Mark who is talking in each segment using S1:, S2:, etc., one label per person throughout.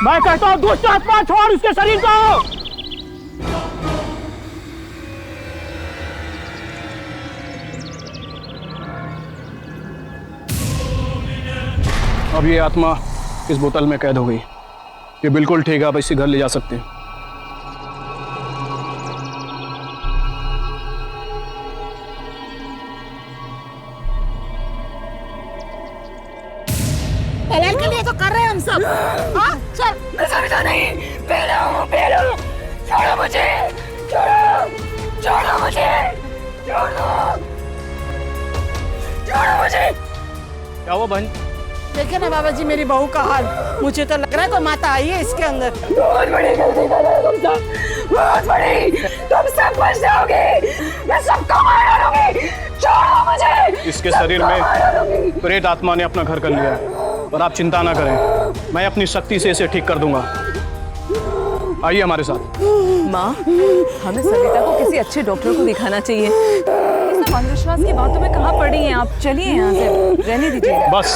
S1: मैं कहता हूँ दुष्ट आत्मा छोड़ उसके शरीर को।
S2: अब ये आत्मा इस बोतल में कैद हो गई। ये बिल्कुल ठीक है, आप इसे घर ले जा सकते हैं।
S1: पलायन के लिए तो कर रहे हैं हम सब। हाँ चल।
S3: मैं समझा नहीं। पहलो छोड़ो मुझे, छोड़ो मुझे, छोड़ो मुझे।
S2: क्या हुआ बहन?
S1: देखिए ना बाबा जी मेरी बहू का हाल। मुझे तो लग रहा है कोई माता आई है इसके अंदर।
S3: बहुत बड़ी गलती कर रहे हो तुम सब, बहुत बड़ी। तुम सब बच जाओगे, मैं सबको मार डालूंगी। छोड़ो मुझे।
S2: इसके शरीर में प्रेत आत्मा ने अपना घर कर लिया है, और आप चिंता ना करें, मैं अपनी शक्ति से इसे ठीक कर दूंगा। आइए हमारे साथ।
S4: माँ, हमें सविता को किसी अच्छे डॉक्टर को दिखाना चाहिए। इस सब अंधविश्वास की बातों में कहाँ पड़ी हैं आप? चलिए यहाँ से, रहने दीजिए।
S2: बस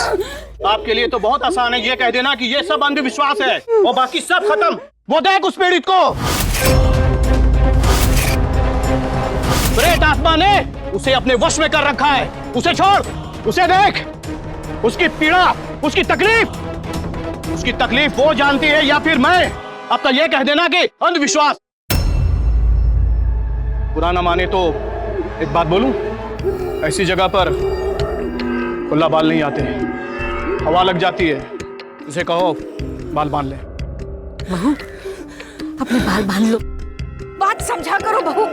S2: आपके लिए तो बहुत आसान है ये कह देना कि ये सब अंधविश्वास है और बाकी सब खत्म। वो देख उस पीड़ित को, प्रेत आत्मा ने उसे अपने वश में कर रखा है। उसे छोड़, उसे देख। उसकी पीड़ा, उसकी तकलीफ वो जानती है या फिर मैं? अब तो ये कह देना कि अंधविश्वास। पुराना माने तो एक बात बोलूं, ऐसी जगह पर खुला बाल नहीं आते, हवा लग जाती है। उसे कहो बाल बांध ले।
S4: बहू, अपने बाल बांध लो। बात समझा करो बहू,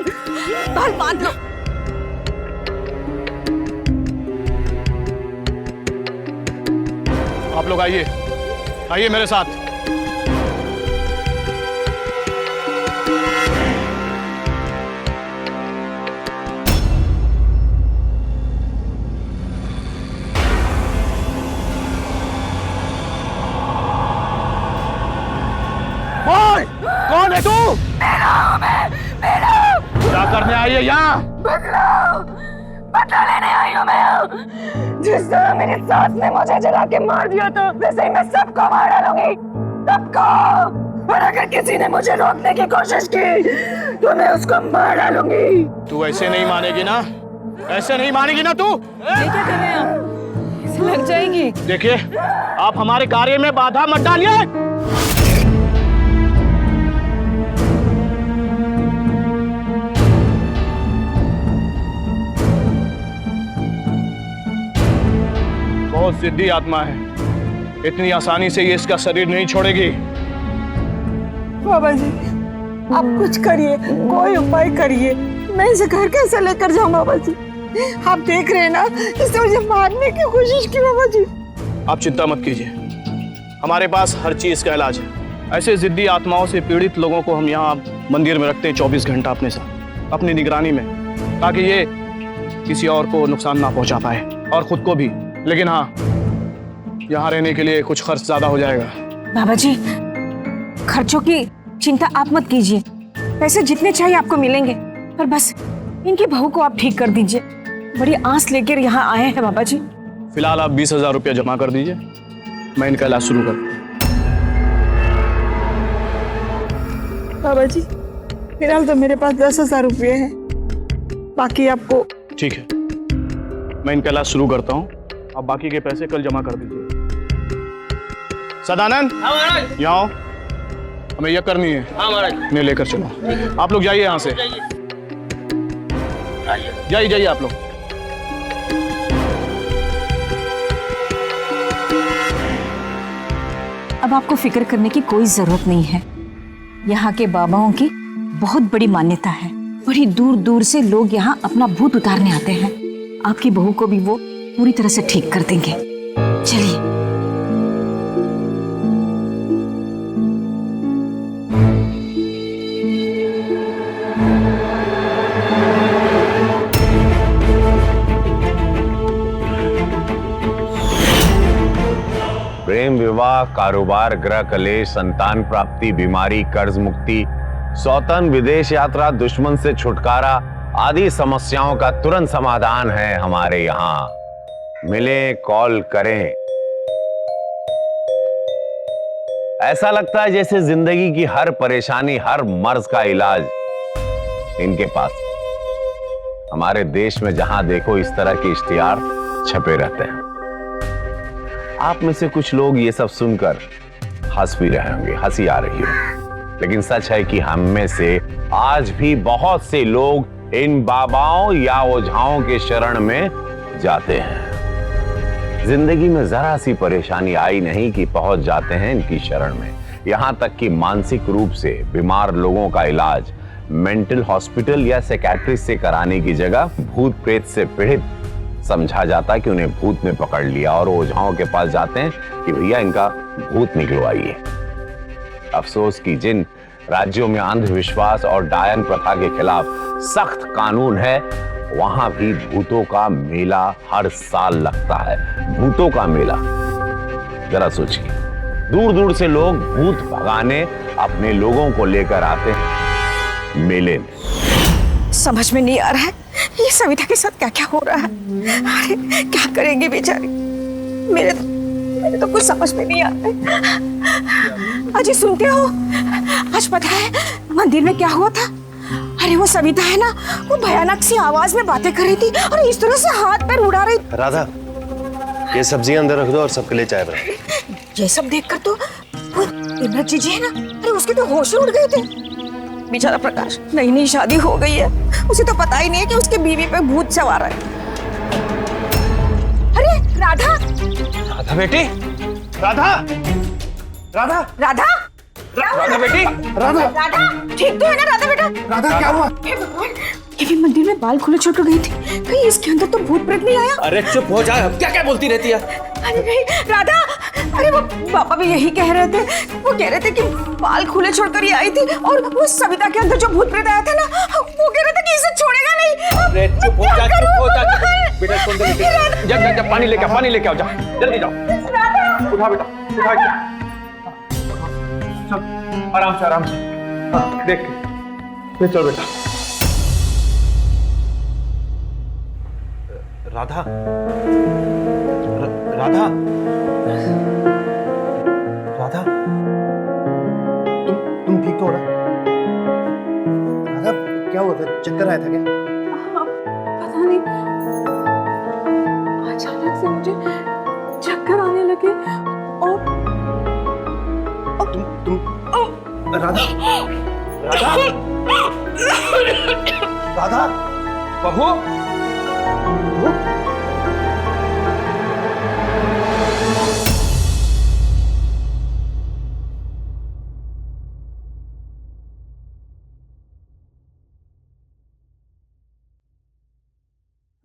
S4: बाल बांध लो।
S2: आप लोग आइए मेरे साथ। कौन है तू? क्या करने आई है यहाँ?
S3: बदला लेने आई हूँ मैं। जिस तरह मेरी सास ने मुझे जला के मार दिया था, वैसे ही मैं सबको मार डालूंगी, सबको। और अगर किसी ने मुझे रोकने की कोशिश की तो मैं उसको मार डालूंगी।
S2: तू ऐसे नहीं मानेगी ना? ऐसे नहीं मानेगी ना तू?
S4: ये क्या कर रहे हैं आप? इसे लग जाएगी।
S2: देखिए, आप हमारे कार्य में बाधा मत डालिए। बहुत जिद्दी आत्मा है, इतनी आसानी से ये इसका शरीर नहीं छोड़ेगी।
S1: बाबा जी आप कुछ करिए, कोई उपाय करिए। मैं इसे घर कैसे लेकर जाऊं बाबा जी? आप देख रहे हैं ना, इसने मुझे मारने की कोशिश की बाबा जी।
S2: आप चिंता मत कीजिए, हमारे पास हर चीज का इलाज है। ऐसे जिद्दी आत्माओं से पीड़ित लोगों को हम यहाँ मंदिर में रखते हैं 24 घंटा अपने साथ, अपनी निगरानी में, ताकि ये किसी और को नुकसान ना पहुंचा पाए और खुद को भी। लेकिन हाँ, यहाँ रहने के लिए कुछ खर्च ज्यादा हो जाएगा।
S5: बाबा जी खर्चों की चिंता आप मत कीजिए, पैसे जितने चाहिए आपको मिलेंगे, पर बस इनकी बहू को आप ठीक कर दीजिए। बड़ी आस लेकर यहाँ आए हैं बाबा जी।
S2: फिलहाल आप 20,000 रुपया जमा कर दीजिए, मैं इनका इलाज शुरू कर।
S1: बाबा जी फिलहाल तो मेरे पास 10,000 रुपये हैं, बाकी आपको।
S2: ठीक है, मैं इनका इलाज शुरू करता हूँ, आप बाकी के पैसे कल जमा कर दीजिए। सदानंद, यहाँ आओ, हमें यह करनी है। हाँ महाराज। इन्हें लेकर चलो। आप लोग जाइए यहाँ से, जाइए आप लोग।
S5: अब अब आपको फिक्र करने की कोई जरूरत नहीं है। यहाँ के बाबाओं की बहुत बड़ी मान्यता है। बड़ी दूर दूर से लोग यहाँ अपना भूत उतारने आते हैं। आपकी बहू को भी वो पूरी तरह से ठीक कर देंगे। चलिए।
S6: प्रेम विवाह, कारोबार, गृह कलेश, संतान प्राप्ति, बीमारी, कर्ज मुक्ति, सौतन, विदेश यात्रा, दुश्मन से छुटकारा आदि समस्याओं का तुरंत समाधान है हमारे यहाँ। मिलें, कॉल करें। ऐसा लगता है जैसे जिंदगी की हर परेशानी, हर मर्ज का इलाज इनके पास। हमारे देश में जहां देखो इस तरह के इश्तिहार छपे रहते हैं। आप में से कुछ लोग ये सब सुनकर हंस भी रहे होंगे, हंसी आ रही हो, लेकिन सच है कि हम में से आज भी बहुत से लोग इन बाबाओं या ओझाओं के शरण में जाते हैं। जिंदगी में जरा सी परेशानी आई नहीं कि पहुंच जाते हैं इनकी शरण में। यहां तक कि मानसिक रूप से बीमार लोगों का इलाज मेंटल हॉस्पिटल या साइकियाट्रिस्ट से कराने की जगह भूत प्रेत से पीड़ित समझा जाता कि उन्हें भूत ने पकड़ लिया, और ओझाओं के पास जाते हैं कि भैया इनका भूत निकलवाइए। अफसोस कि जिन राज्यों में अंधविश्वास और डायन प्रथा के खिलाफ सख्त कानून है, वहां भी भूतों का मेला हर साल लगता है। भूतों का मेला, जरा सोचिए, दूर दूर से लोग भूत भगाने अपने लोगों को लेकर आते हैं मेले में।
S5: समझ में नहीं आ रहा है ये सविता के साथ क्या क्या हो रहा है। अरे क्या करेंगे बेचारी। मेरे तो कुछ समझ में नहीं आता है। अजी सुनते हो, आज पता है मंदिर में क्या हुआ था? अरे वो सविता है ना, वो भयानक सी आवाज में बातें कर रही थी और इस तरह से हाथ पैर उड़ा रही।
S7: राधा, ये सब्जियां अंदर रख दो और सबके लिए चाय बना।
S5: ये सब देखकर तो वो इमरत जी है ना, अरे उसके तो होश ही उड़ गए थे। बेचारा प्रकाश, नई नई शादी हो गई है, उसे तो पता ही नहीं है कि उसके बीवी पे भूत सवार है। अरे राधा,
S2: राधा बेटी, राधा, राधा,
S5: राधा,
S2: राधा बेटी, राधा,
S5: राधा, ठीक तो है ना राधा बेटा?
S2: राधा क्या हुआ?
S5: ये भी मंदिर में बाल खुले छोड़ कर गई थी, कहीं इसके अंदर तो भूत प्रेत नहीं आया?
S2: अरे चुप हो जा, क्या क्या बोलती रहती है?
S5: अरे नहीं राधा, अरे वो पापा भी यही कह रहे थे। वो कह रहे थे कि बाल खुले छोड़कर ये आई थी और वो सविता के अंदर जो भूत प्रेत आया था ना, वो कह रहे थे कि इसे छोड़ेगा नहीं।
S2: अरे चुप हो जा, चुप हो जा। बेटा सुन दे बेटी, जा जा जा, पानी लेके आओ, जा जल्दी जाओ। उठा बेटा, उठा के चल, आराम से देख के चल बेटा। राधा, राधा, राधा,
S7: तुम ठीक तो हो ना? राधा, क्या हुआ था? चक्कर आया था क्या?
S4: पता नहीं, अचानक से मुझे चक्कर आने लगे और
S7: तुम राधा, राधा, राधा,
S2: बहू,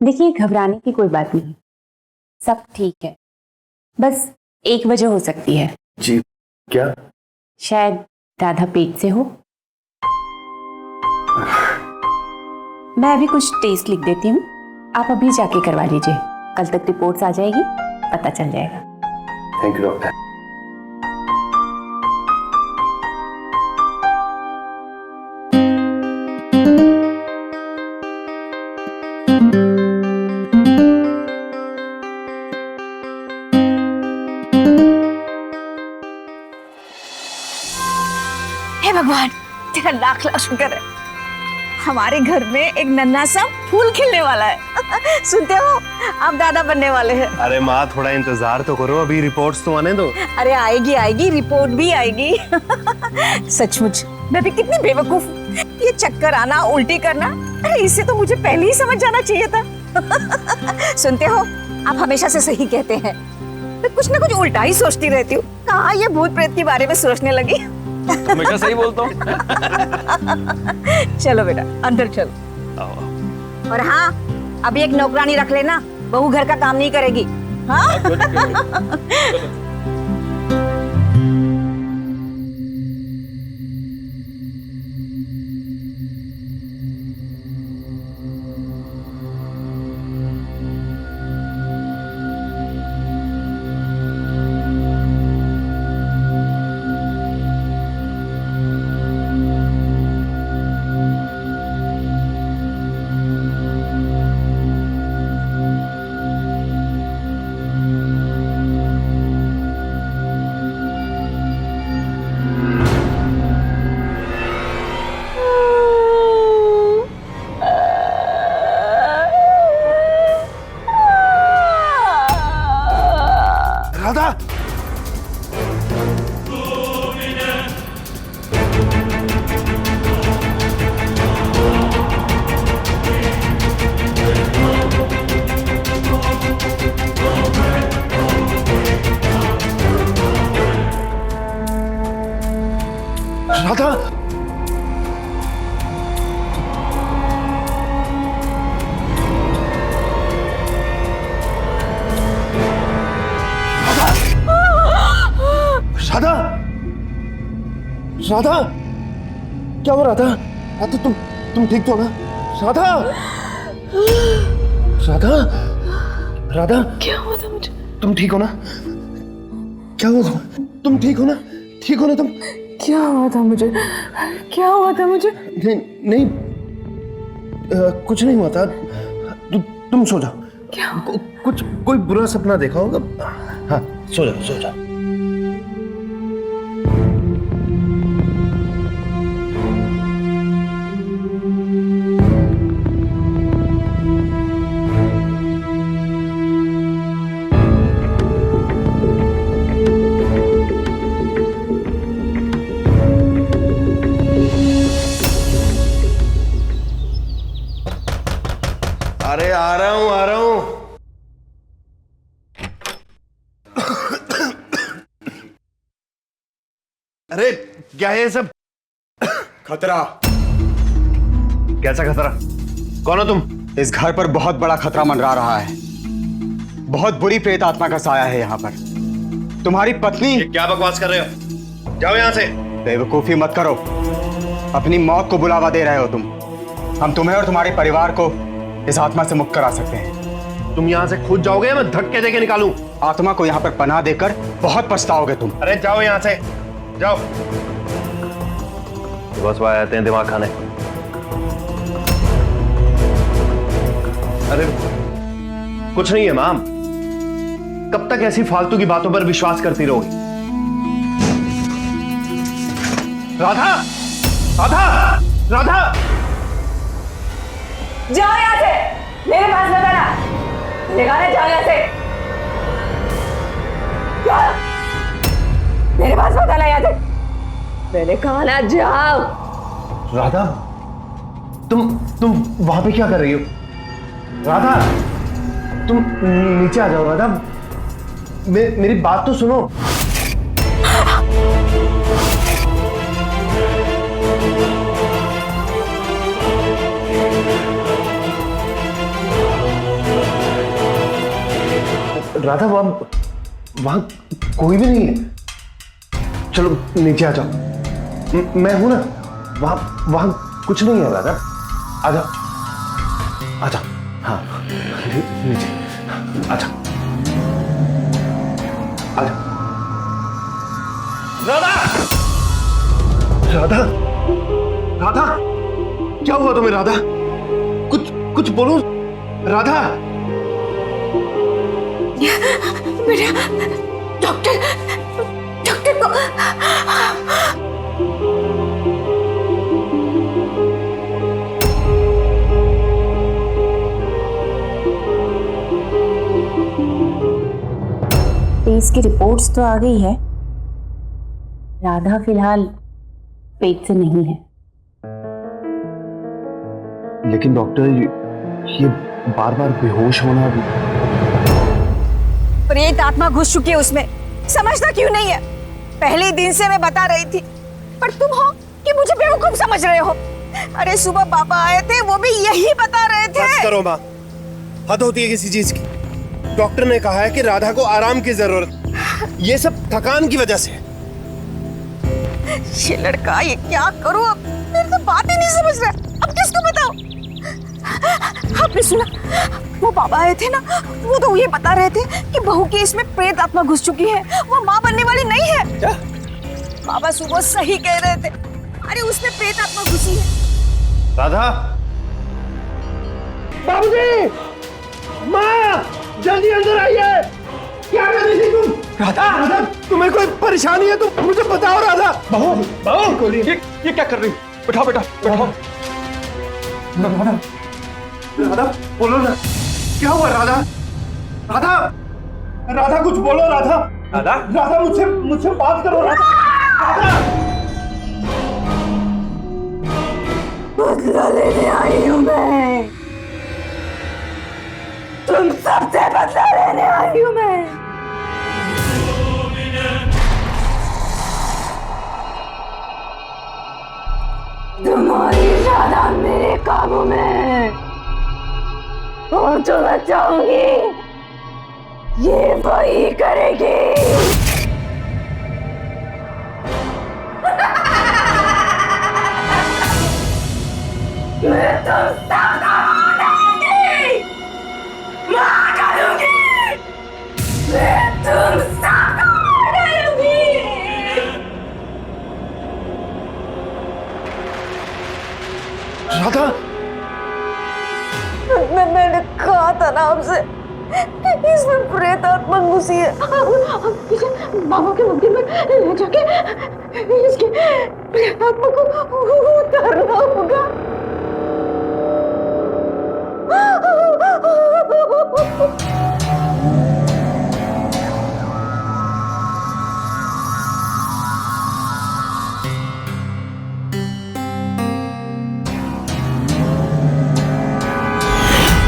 S8: देखिए, घबराने की कोई बात नहीं, सब ठीक है। बस एक वजह हो सकती है।
S7: जी, क्या?
S8: शायद राधा पेट से हो। मैं अभी कुछ टेस्ट लिख देती हूँ, आप अभी जाके करवा लीजिए। कल तक रिपोर्ट्स आ जाएगी, पता चल जाएगा।
S7: Thank you doctor.
S5: हे भगवान, तेरा लाख लाख शुक्र है, हमारे घर में एक नन्हा सा फूल खिलने वाला है। सुनते हो, आप दादा बनने वाले हैं।
S7: अरे माँ, थोड़ा इंतजार तो करो, अभी रिपोर्ट्स तो आने दो।
S5: अरे आएगी आएगी, रिपोर्ट भी आएगी। सचमुच मैं भी कितनी बेवकूफ हूँ। ये चक्कर आना, उल्टी करना, अरे इससे तो मुझे पहले ही समझ जाना चाहिए था। सुनते हो, आप हमेशा से सही कहते हैं, मैं कुछ ना कुछ उल्टा ही सोचती रहती हूँ। कहाँ ये भूत प्रेत के बारे में सोचने लगी।
S2: हमेशा सही बोलता हूँ।
S5: चलो बेटा अंदर चलो। और हाँ, अभी एक नौकरानी रख लेना, बहू घर का काम नहीं करेगी। हाँ
S7: राधा, राधा, राधा, राधा, क्या हो राधा? राधा तुम ठीक तो ना? राधा, राधा, राधा,
S3: क्या हुआ था मुझे?
S7: तुम ठीक हो ना? क्या हुआ? तुम ठीक हो ना? ठीक हो ना तुम?
S3: क्या हुआ था मुझे? क्या हुआ था मुझे?
S7: नहीं, कुछ नहीं हुआ था। तुम सो जाओ।
S3: क्या?
S7: कोई बुरा सपना देखा होगा। हाँ, सो जाओ, सो जाओ। अरे आ रहा हूं। अरे क्या है ये सब?
S9: खतरा।
S7: कैसा खतरा? कौन हो तुम?
S9: इस घर पर बहुत बड़ा खतरा मंडरा रहा है। बहुत बुरी प्रेत आत्मा का साया है यहाँ पर। तुम्हारी पत्नी।
S7: ये क्या बकवास कर रहे हो? जाओ यहाँ से।
S9: बेवकूफी मत करो, अपनी मौत को बुलावा दे रहे हो तुम। हम तुम्हें और तुम्हारे परिवार को इस आत्मा से मुक्त करा सकते हैं।
S7: तुम यहाँ से खुद जाओगे या मैं धक्के देके निकालूं?
S9: आत्मा को यहाँ पर पनाह देकर बहुत पछताओगे तुम।
S7: अरे जाओ यहाँ से, जाओ। बस वह आते हैं दिमाग खाने। अरे कुछ नहीं है माम, कब तक ऐसी फालतू की बातों पर विश्वास करती रहोगी? राधा, राधा, राधा,
S3: जाओ यहाँ से, मेरे पास मत आना। निकाले, जाओ यहाँ से। जाओ, मेरे पास मत आना यहाँ से। मैंने कहा ना जाओ।
S7: राधा, तुम वहां पे क्या कर रही हो? राधा, तुम नीचे आ जाओ। राधा, मेरी बात तो सुनो। राधा, वहां कोई भी नहीं है। चलो नीचे आ जाओ, मैं हूं ना। वहां कुछ नहीं है। राधा, आ जाओ, आ जाओ। हाँ, नीचे आ जाओ, आ जाओ। राधा, राधा, राधा, क्या हुआ तुम्हें? राधा, कुछ बोलो। राधा,
S5: बेटा, डॉक्टर को।
S8: टेस्ट की रिपोर्ट्स तो आ गई है। राधा फिलहाल पेट से नहीं है।
S7: लेकिन डॉक्टर, ये बार बार बेहोश होना
S5: प्रेत आत्मा घुस चुकी है उसमें, समझता क्यों नहीं है? पहले दिन से मैं बता रही थी, पर तुम हो कि मुझे बेवकूफ समझ रहे हो। अरे सुबह पापा आए थे, वो भी यही बता रहे थे।
S7: बस करो माँ, हद होती है किसी चीज की। डॉक्टर ने कहा है कि राधा को आराम की जरूरत, ये सब थकान की वजह से।
S5: ये लड़का, ये क्या करूं अब? मेरी तो बात ही नहीं समझ रहा, अब किसको बताऊं? आपने सुना, वो बाबा आए थे ना, वो तो ये बता रहे थे कि बहू की इसमें प्रेत आत्मा घुस चुकी है, वो माँ बनने वाली नहीं है।
S7: क्या?
S5: बाबा सुबह सही कह रहे थे। अरे उसमें प्रेत आत्मा घुसी है।
S7: राधा, बाबूजी, माँ, जल्दी अंदर आइए। क्या कर रही थी तुम? राधा, राधा, तुम्हें कोई परेशानी है? तुम मुझे बताओ राधा। बहू, बहू, ये क्या कर रही? बैठाओ, बेटा, बैठाओ। राधा, राधा, बोलो ना, क्या हुआ राधा? राधा, राधा कुछ बोलो राधा। राधा, राधा मुझसे बात करो राधा। राधा,
S3: बदला लेने आई हूँ मैं, तुम सबसे बदला लेने आई हूँ मैं। तुम्हारी राधा मेरे काबू में, और जो मैं चाहूंगी ये वही करेगी। मैं तुम सबको मार दूंगी, मार दूंगी, मैं तुम सबको मार दूंगी।
S7: राधा,
S5: मैंने कहा था ना आपसे, इसमें प्रेत आत्मा घुसी है। बाबा के मंदिर में ले जाके इसके प्रेत आत्मा को उतारना होगा।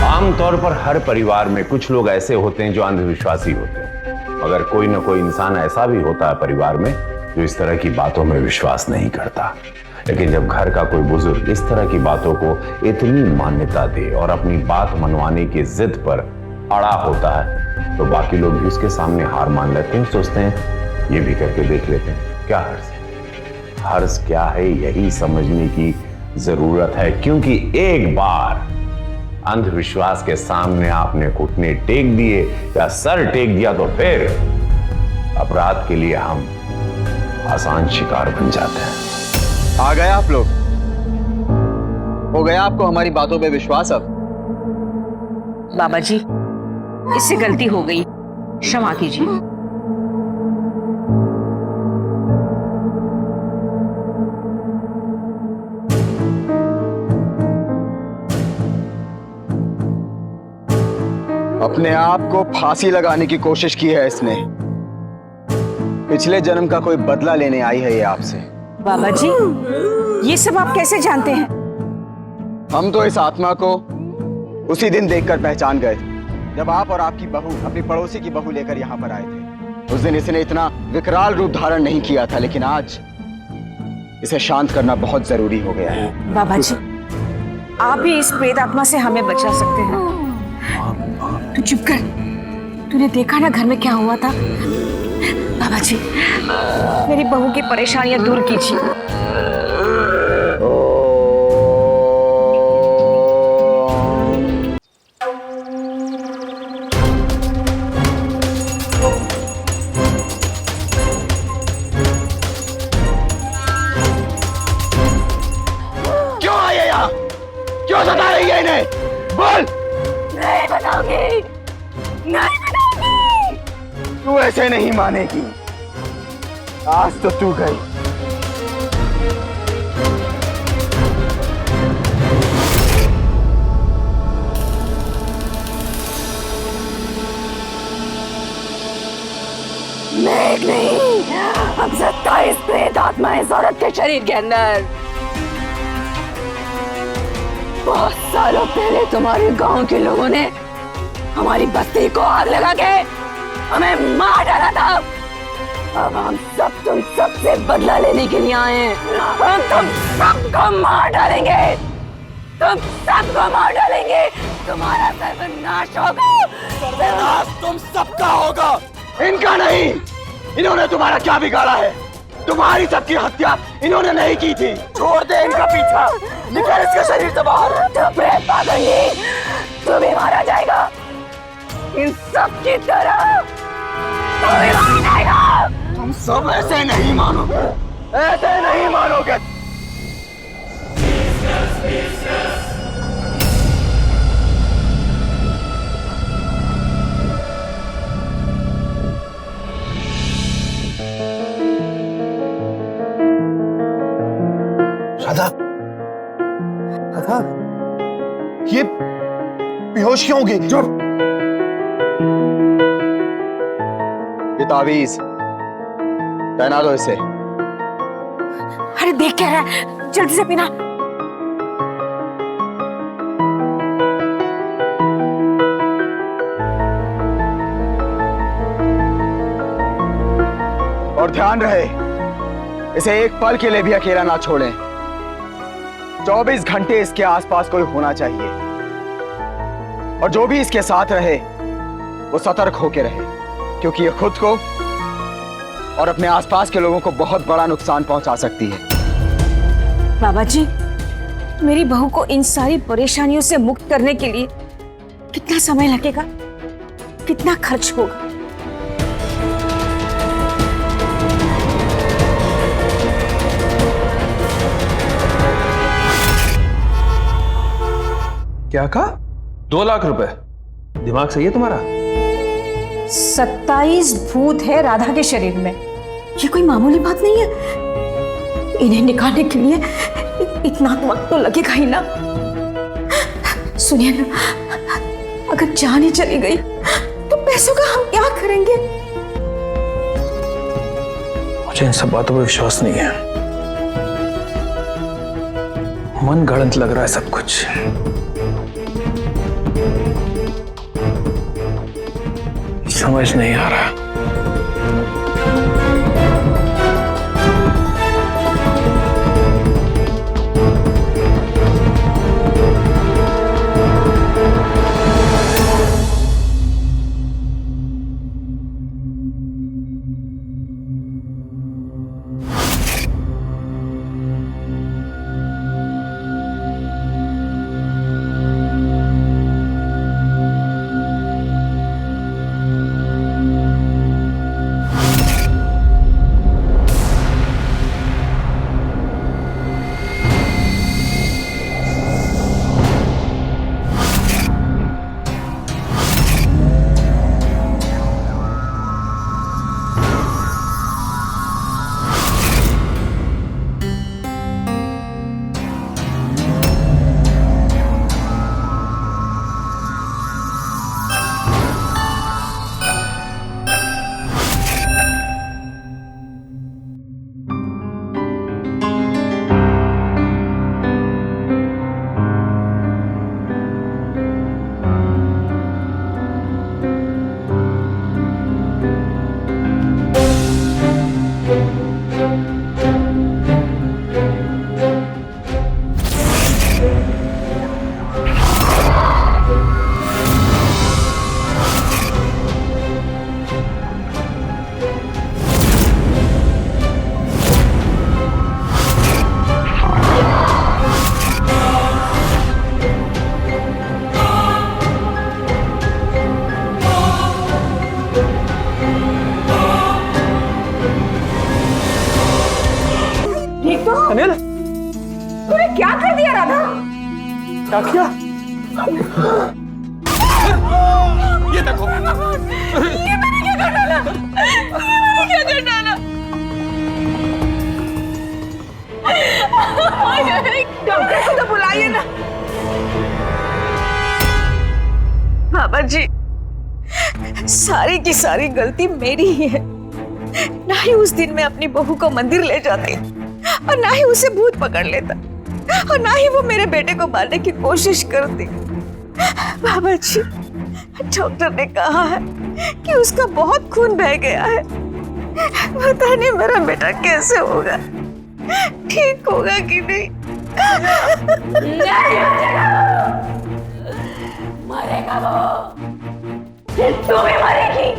S6: आमतौर पर हर परिवार में कुछ लोग ऐसे होते हैं जो अंधविश्वासी होते हैं, मगर कोई ना कोई इंसान ऐसा भी होता है परिवार में जो इस तरह की बातों में विश्वास नहीं करता। लेकिन जब घर का कोई बुजुर्ग इस तरह की बातों को इतनी मान्यता दे और अपनी बात मनवाने की जिद पर अड़ा होता है, तो बाकी लोग भी उसके सामने हार मान लेते हैं, सोचते हैं ये भी करके देख लेते हैं। क्या हर्ज है? हर्ज क्या है, यही समझने की जरूरत है, क्योंकि एक बार अंधविश्वास के सामने आपने घुटने टेक दिए या सर टेक दिया तो फिर अपराध के लिए हम आसान शिकार बन जाते हैं।
S9: आ गए आप लोग? हो गया आपको हमारी बातों पे विश्वास अब?
S5: बाबा जी, इससे गलती हो गई, क्षमा कीजिए।
S9: अपने आप को फांसी लगाने की कोशिश की है इसने। पिछले जन्म का कोई बदला लेने आई है ये आपसे।
S5: बाबा जी, ये सब आप कैसे जानते हैं?
S9: हम तो इस आत्मा को उसी दिन देखकर पहचान गए जब आप और आपकी बहू अपनी पड़ोसी की बहू लेकर यहाँ पर आए थे। उस दिन इसने इतना विकराल रूप धारण नहीं किया था, लेकिन आज इसे शांत करना बहुत जरूरी हो गया है।
S5: बाबा जी, आप ही इस प्रेत आत्मा से हमें बचा सकते हैं। तू चुप कर, तूने देखा ना घर में क्या हुआ था? बाबा जी, मेरी बहू की परेशानियां दूर कीजिए।
S9: क्यों आए यहाँ? क्यों सता रही है इन्हें? बोल।
S3: नहीं बताऊंगी, नहीं बताऊंगी।
S9: तू ऐसे नहीं मानेगी। आज तो तू गई।
S3: मैं नहीं, अब 27 प्रेत आत्मा इस औरत के शरीर के अंदर। बहुत सालों पहले तुम्हारे गांव के लोगों ने हमारी बस्ती को आग लगा के हमें मार डाला था। अब हम सब तुम सबसे बदला लेने के लिए आए हैं। हम तुम सबको मार डालेंगे, तुम सबको मार डालेंगे, तुम्हारा सर्वनाश होगा।
S9: सर्वनाश तुम सबका होगा, इनका नहीं। इन्होंने तुम्हारा क्या बिगाड़ा है? तुम्हारी सबकी हत्या इन्होंने नहीं की थी। छोड़ दे इनका पीछा, निकल इसके शरीर से बाहर।
S3: चुप रह पागंडी, तू भी मारा जाएगा इन सब की तरह। तू भी मारा जाएगा।
S9: तुम सब ऐसे नहीं मानोगे, ऐसे नहीं मानोगे।
S7: राधा, राधा, ये बेहोश क्यों हो गई?
S9: चुप। ये तावीज पहना दो इसे।
S5: अरे देख क्या रहा है, जल्दी से पीना।
S9: और ध्यान रहे, इसे एक पल के लिए भी अकेला ना छोड़ें। 24 घंटे इसके आसपास कोई होना चाहिए, और जो भी इसके साथ रहे वो सतर्क होकर रहे, क्योंकि ये खुद को और अपने आसपास के लोगों को बहुत बड़ा नुकसान पहुंचा सकती है।
S5: बाबा जी, मेरी बहू को इन सारी परेशानियों से मुक्त करने के लिए कितना समय लगेगा, कितना खर्च होगा?
S10: क्या कहा? 2 लाख रुपए? दिमाग सही है तुम्हारा?
S5: 27 भूत है राधा के शरीर में, ये कोई मामूली बात नहीं है। इन्हें निकालने के लिए इतना वक्त तो लगेगा ही ना। सुनिए ना, अगर जान ही चली गई तो पैसों का हम क्या करेंगे?
S10: मुझे इन सब बातों पर विश्वास नहीं है, मन गढ़ंत लग रहा है सब कुछ। समझ नहीं आ रहा।
S5: अनिल, तूने क्या कर दिया राधा?
S10: क्या किया? ये देखो,
S5: ये मैंने क्या कर डाला? ये मैंने क्या कर डाला? डॉक्टर को तो बुलाइए ना। बाबा जी, सारी की सारी गलती मेरी ही है। ना ही उस दिन मैं अपनी बहू को मंदिर ले जाती और ना ही उसे भूत पकड़ लेता और ना ही वो मेरे बेटे को मारने की कोशिश करती। बाबा जी, डॉक्टर ने कहा है कि उसका बहुत खून बह गया है
S1: पता नहीं मेरा बेटा कैसे होगा, ठीक होगा कि नहीं।
S3: मरेगा वो, तू भी मरेगी।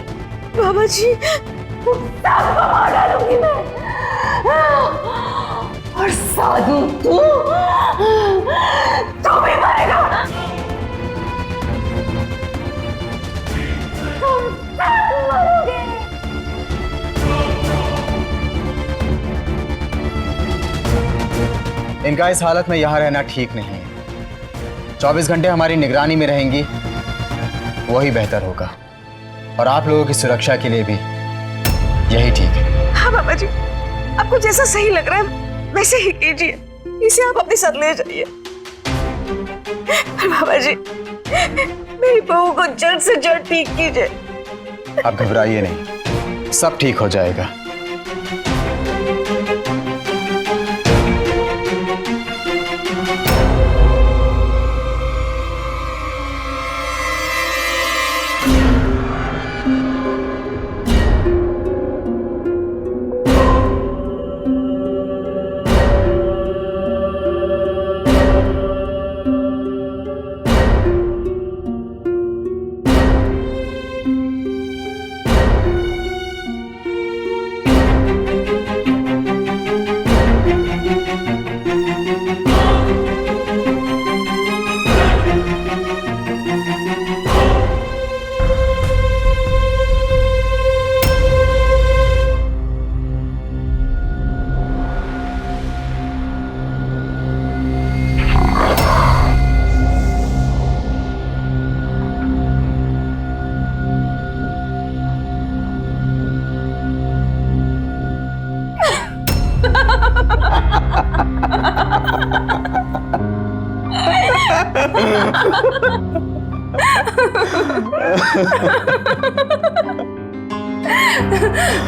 S1: बाबा जी,
S3: सबको मार डालूंगी मैं। और साधु तू भी मरेगा। तुम सब मरोगे।
S9: इनका इस हालत में यहाँ रहना ठीक नहीं है। 24 घंटे हमारी निगरानी में रहेंगी, वही बेहतर होगा। और आप लोगों की सुरक्षा के लिए भी यही ठीक है।
S1: हाँ बाबा जी, आपको जैसा सही लग रहा है वैसे ही कीजिए। इसे आप अपने साथ ले जाइए। बाबा जी, मेरी बहू को जल्द से जल्द ठीक कीजिए।
S9: आप घबराइए नहीं, सब ठीक हो जाएगा।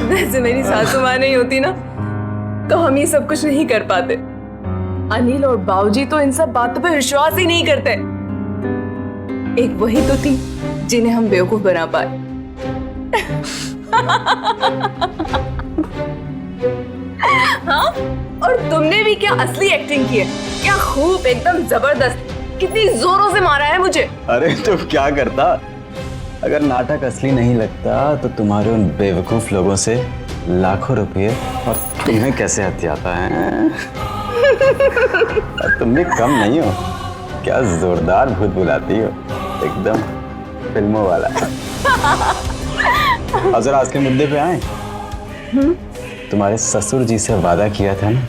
S4: वैसे मेरी सासू माँ नहीं होती ना तो हम ये सब कुछ नहीं कर पाते। अनिल और बाबूजी तो इन सब बातों पे विश्वास ही नहीं करते। एक वही तो थी जिन्हें हम बेवकूफ बना पाए। हाँ, और तुमने भी क्या असली एक्टिंग की है, क्या खूब, एकदम जबरदस्त। कितनी जोरों से मारा है मुझे।
S9: अरे तो क्या करता, अगर नाटक असली नहीं लगता तो तुम्हारे उन बेवकूफ लोगों से लाखों रुपए और तुम्हें कैसे हथियाता है। और तुम भी कम नहीं हो, क्या जोरदार भूत बुलाती हो, एकदम फिल्मों वाला। अब जरा आज के मुद्दे पे आए। तुम्हारे ससुर जी से वादा किया था ना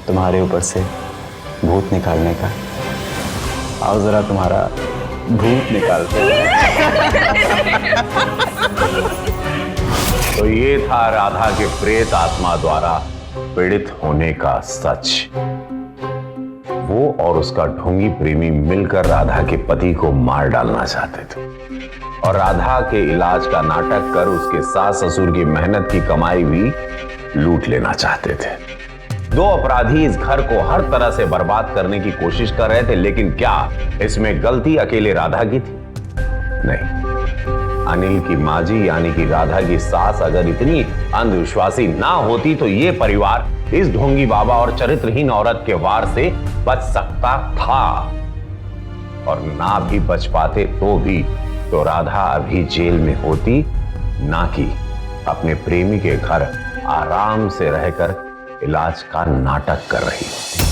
S9: तुम्हारे ऊपर से भूत निकालने का। आओ जरा तुम्हारा भूत निकालते हैं।
S6: तो ये था राधा के प्रेत आत्मा द्वारा पीड़ित होने का सच। वो और उसका ढोंगी प्रेमी मिलकर राधा के पति को मार डालना चाहते थे और राधा के इलाज का नाटक कर उसके सास ससुर की मेहनत की कमाई भी लूट लेना चाहते थे। दो अपराधी इस घर को हर तरह से बर्बाद करने की कोशिश कर रहे थे, लेकिन क्या इसमें गलती अकेले राधा की थी? नहीं, अनिल की माँ जी यानी कि राधा की सास अगर इतनी अंधविश्वासी ना होती तो ये परिवार इस ढोंगी बाबा और चरित्रहीन औरत के वार से बच सकता था। और ना भी बच पाते तो भी तो राधा अभी जेल में होती, ना कि अपने प्रेमी के घर आराम से रहकर इलाज का नाटक कर रही होती।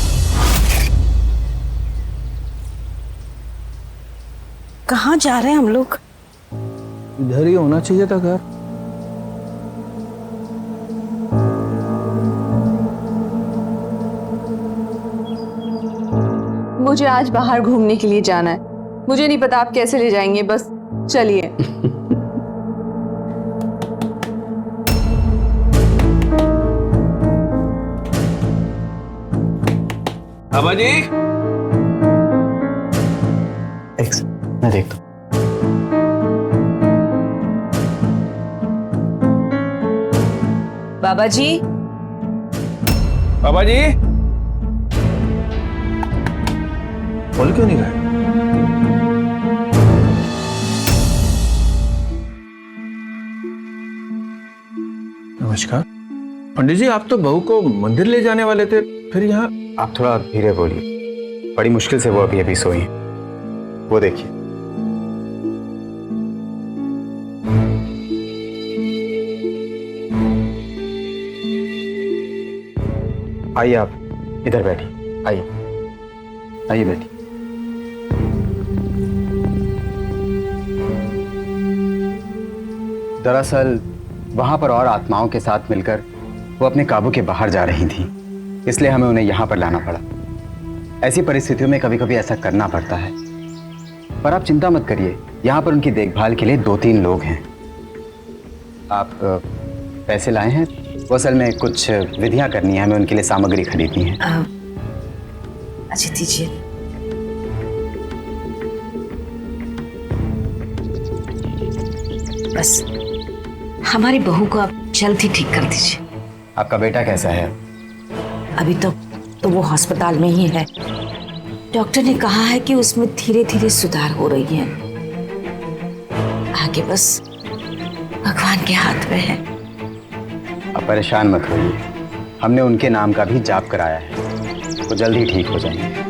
S5: कहाँ जा रहे हैं हम लोग?
S2: इधर ही होना चाहिए था घर।
S4: मुझे आज बाहर घूमने के लिए जाना है। मुझे नहीं पता आप कैसे ले जाएंगे, बस चलिए।
S10: बाबा जी,
S9: मैं देखता हूं।
S4: बाबा जी,
S10: बाबा जी,
S7: बोल क्यों नहीं रहे?
S10: नमस्कार। पंडित जी, आप तो बहू को मंदिर ले जाने वाले थे, फिर यहाँ?
S9: आप थोड़ा धीरे बोलिए, बड़ी मुश्किल से वो अभी अभी सोई हैं। वो देखिए। आइए, आप इधर बैठिए। आइए आइए, बैठिए। दरअसल वहां पर और आत्माओं के साथ मिलकर वो अपने काबू के बाहर जा रही थी, इसलिए हमें उन्हें यहाँ पर लाना पड़ा। ऐसी परिस्थितियों में कभी कभी ऐसा करना पड़ता है, पर आप चिंता मत करिए, यहाँ पर उनकी देखभाल के लिए 2-3 लोग हैं। आप पैसे लाए हैं? वो असल में कुछ विधियाँ करनी है, हमें उनके लिए सामग्री खरीदनी है।
S5: अच्छा दीजिए। बस हमारी बहू को आप जल्द ही ठीक कर दीजिए।
S9: आपका बेटा कैसा है?
S5: अभी तो वो अस्पताल में ही है। डॉक्टर ने कहा है कि उसमें धीरे धीरे सुधार हो रही है। आगे बस भगवान के हाथ में है।
S9: आप परेशान मत होइए, हमने उनके नाम का भी जाप कराया है, वो जल्द ही ठीक हो जाएंगे।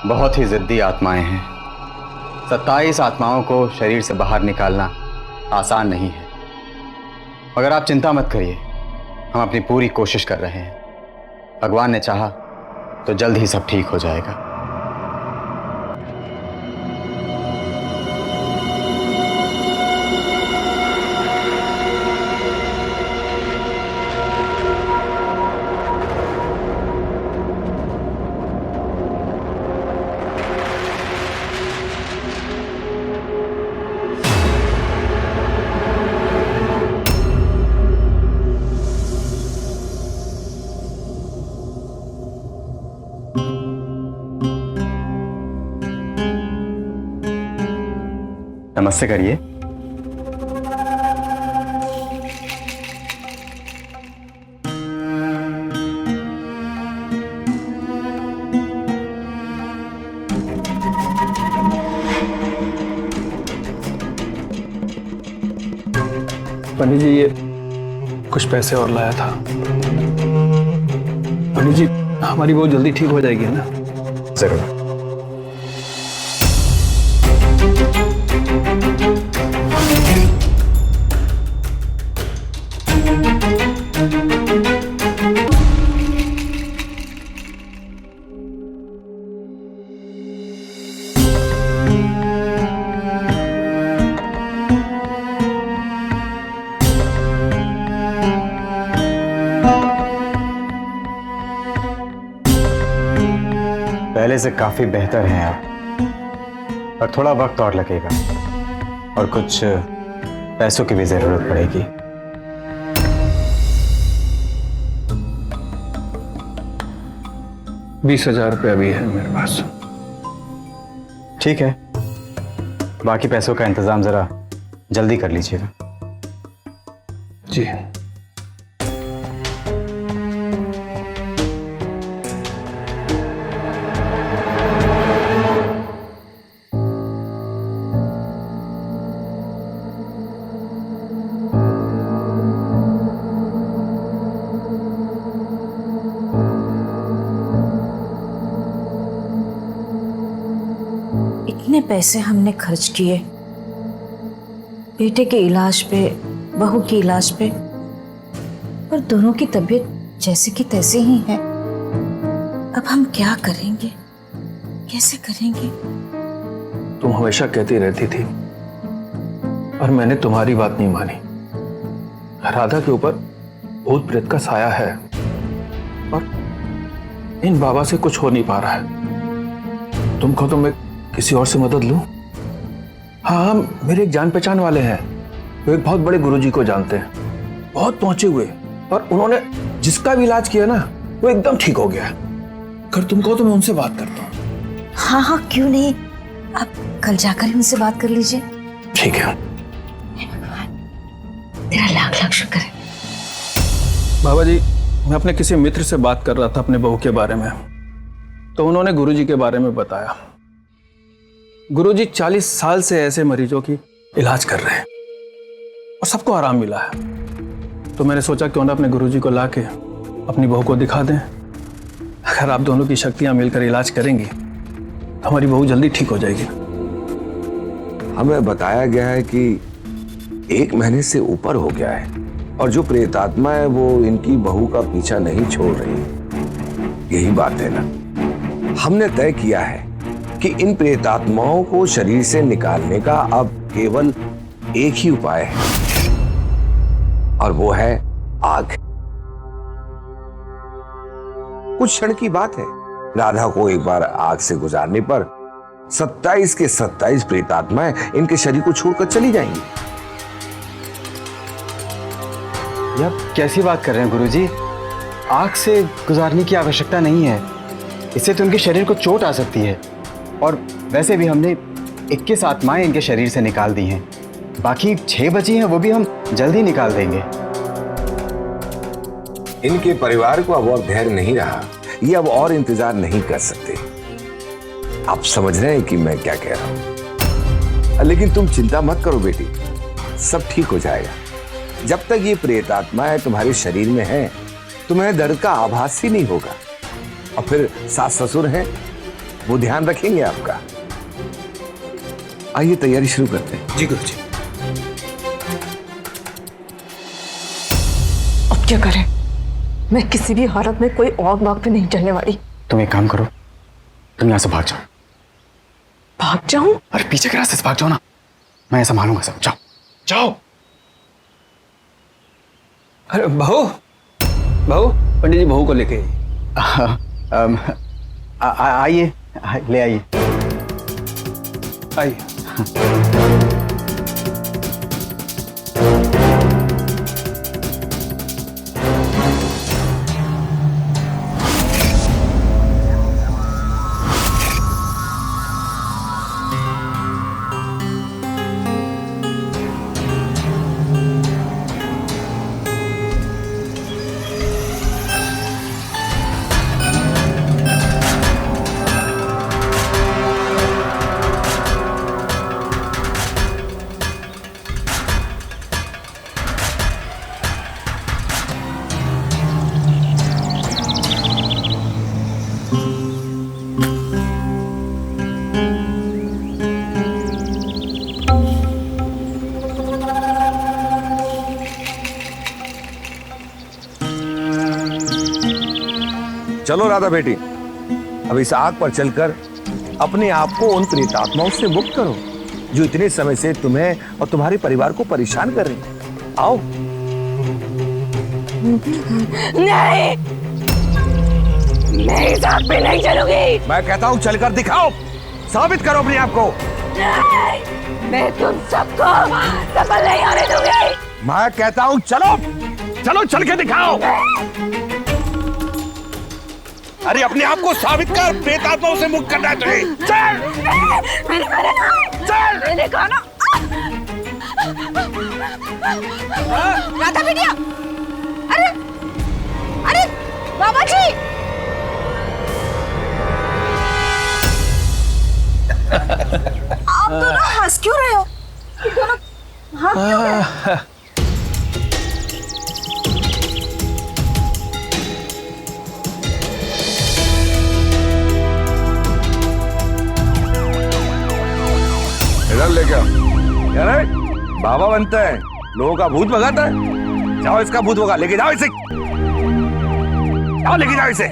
S9: बहुत ही जिद्दी आत्माएं हैं। 27 आत्माओं को शरीर से बाहर निकालना आसान नहीं है, मगर आप चिंता मत करिए, हम अपनी पूरी कोशिश कर रहे हैं। भगवान ने चाहा तो जल्द ही सब ठीक हो जाएगा। नमस्ते करिए।
S10: पंडित जी, ये कुछ पैसे और लाया था। पंडित जी, हमारी बहू जल्दी ठीक हो जाएगी ना?
S9: जरूर। पहले से काफी बेहतर हैं आप, पर थोड़ा वक्त और लगेगा और कुछ पैसों की भी जरूरत पड़ेगी।
S10: ₹20,000 अभी है मेरे पास।
S9: ठीक है, बाकी पैसों का इंतजाम जरा जल्दी कर लीजिएगा।
S10: जी।
S5: इतने पैसे हमने खर्च किए बेटे के इलाज पे, बहू के इलाज पे, पर दोनों की तबीयत जैसे की तैसे ही है। अब हम क्या करेंगे, कैसे करेंगे?
S10: तुम हमेशा कहती रहती थी और मैंने तुम्हारी बात नहीं मानी। राधा के ऊपर भूत प्रेत का साया है और इन बाबा से कुछ हो नहीं पा रहा है। तुम कहो तो मैं किसी और से मदद लूं? हाँ, मेरे एक जान पहचान वाले हैं, वो एक बहुत बड़े गुरुजी को जानते हैं, बहुत पहुंचे हुए, और उन्होंने जिसका भी इलाज किया ना वो एकदम ठीक हो गया। अगर तुम कहो तो मैं उनसे बात करता हूँ।
S5: हाँ हाँ, क्यों नहीं, आप कल जाकर ही उनसे बात कर लीजिए।
S10: ठीक है।
S5: तेरा लाख लाख शुक्र है।
S10: बाबा जी, मैं अपने किसी मित्र से बात कर रहा था अपने बहू के बारे में, तो उन्होंने गुरुजी के बारे में बताया। गुरुजी 40 साल से ऐसे मरीजों की इलाज कर रहे हैं और सबको आराम मिला है। तो मैंने सोचा क्यों ना अपने गुरुजी को लाके अपनी बहू को दिखा दें। अगर आप दोनों की शक्तियां मिलकर इलाज करेंगी तो हमारी बहू जल्दी ठीक हो जाएगी।
S6: हमें बताया गया है कि 1 महीने से ऊपर हो गया है और जो प्रेतात्मा है वो इनकी बहू का पीछा नहीं छोड़ रही। यही बात है ना। हमने तय किया है कि इन प्रेतात्माओं को शरीर से निकालने का अब केवल एक ही उपाय है और वो है आग। कुछ क्षण की बात है, राधा को एक बार आग से गुजारने पर 27 के 27 प्रेतात्माएं इनके शरीर को छोड़कर चली जाएंगी।
S9: ये आप कैसी बात कर रहे हैं गुरुजी? आग से गुजारने की आवश्यकता नहीं है, इससे तो उनके शरीर को चोट आ सकती है। और वैसे भी हमने 21 आत्माएं इनके शरीर से निकाल दी हैं, बाकी 6 बची हैं, वो भी हम जल्दी निकाल देंगे।
S6: इनके परिवार को अब और धैर्य नहीं रहा, ये अब और इंतजार नहीं कर सकते। आप समझ रहे हैं कि मैं क्या कह रहा हूं? लेकिन तुम चिंता मत करो बेटी, सब ठीक हो जाएगा। जब तक ये प्रेतात्माएं तुम्हारे शरीर में हैं, तुम्हें दर्द का आभास ही नहीं होगा। और फिर सास ससुर हैं, वो ध्यान रखेंगे आपका। आइए तैयारी शुरू करते हैं।
S10: जी गुरुजी।
S4: अब क्या करें? मैं किसी भी हालत में कोई और बाग पे नहीं चलने वाली।
S9: तुम एक काम करो, तुम यहां से भाग जाओ।
S4: भाग जाऊं?
S9: अरे पीछे के रास्ते से भाग जाओ ना, मैं संभालूंगा सब। जाओ जाओ।
S10: अरे बहू, बहू, पंडित जी बहू को लेके
S9: आइए, ले आइए।
S10: आइए।
S6: चलो राधा बेटी, अब इस आग पर चलकर अपने आप को उन प्रेतात्माओं से मुक्त करो जो इतने समय से तुम्हें और तुम्हारे परिवार को परेशान कर रही हैं। आओ।
S3: नहीं, मैं इस आग पे नहीं चलूंगी।
S6: मैं कहता हूँ चलकर दिखाओ, साबित करो अपने आप को।
S3: नहीं, मैं तुम सबको सफल नहीं होने दूंगी।
S6: मैं कहता हूँ चलो, चलो चल के दिखाओ। अरे अपने आप को साबित कर, प्रेतात्माओं से मुक्त करना है तुम्हें। चल, चल,
S3: मैंने कहा ना।
S5: राधा बिटिया, अरे अरे बाबा जी। आप दोनों हंस क्यों रहे हो? दोनों हाँ क्यों रहे हो?
S6: इधर लेके आओ। यार बाबा बनता है, लोगों का भूत भगाता है। जाओ इसका भूत भगा, लेके जाओ इसे। जाओ लेके जाओ इसे।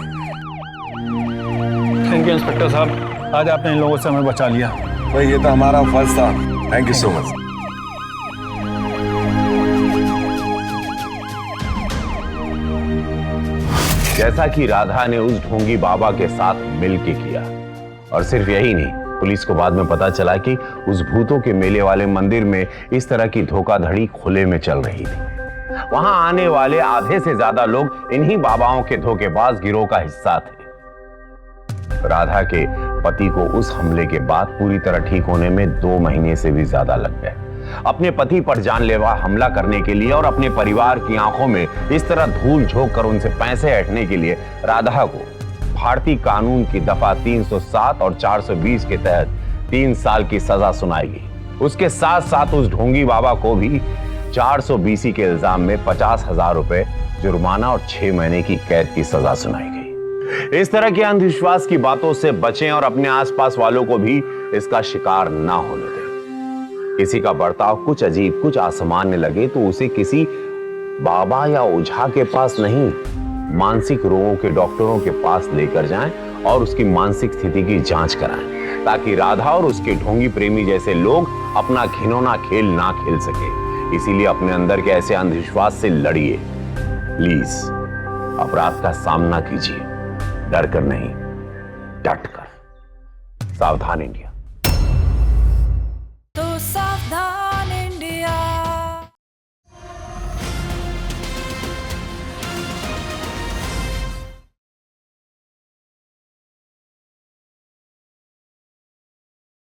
S10: थैंक यू इंस्पेक्टर साहब, आज आपने इन लोगों से हमें बचा लिया।
S6: भाई ये तो हमारा फर्ज था। Thank you so much. जैसा कि राधा ने उस ढोंगी बाबा के साथ मिलके किया, और सिर्फ यही नहीं, पुलिस को बाद में पता चला कि उस भूतों के मेले वाले मंदिर में इस तरह की धोखाधड़ी खुले में चल रही थी। वहां आने वाले आधे से ज्यादा लोग इन्हीं बाबाओं के धोखेबाज गिरोह का हिस्सा थे। राधा के पति को उस हमले के बाद पूरी तरह ठीक होने में 2 महीने से भी ज्यादा लग गए। अपने पति पर जानलेवा हमला करने के लिए और अपने परिवार की आंखों में इस तरह धूल झोंक कर उनसे पैसे हटने के लिए राधा को भारतीय कानून की दफा 307 और 420 के तहत 3 साल की सजा सुनाई गई। उसके साथ साथ उस ढोंगी बाबा को भी 420 के इल्जाम में 50,000 रुपए जुर्माना और 6 महीने की कैद की सजा सुनाई गई। इस तरह के अंधविश्वास की बातों से बचें और अपने आसपास वालों को भी इसका शिकार ना होने दें। किसी का बर्ताव कुछ अजीब, कुछ असामान्य लगे तो उसे किसी बाबा या ओझा के पास नहीं, मानसिक रोगों के डॉक्टरों के पास लेकर जाएं और उसकी मानसिक स्थिति की जांच कराएं, ताकि राधा और उसके ढोंगी प्रेमी जैसे लोग अपना घिनौना खेल ना खेल सके। इसीलिए अपने अंदर के ऐसे अंधविश्वास से लड़िए। प्लीज अपराध का सामना कीजिए, डर कर नहीं, डट कर। सावधान इंडिया।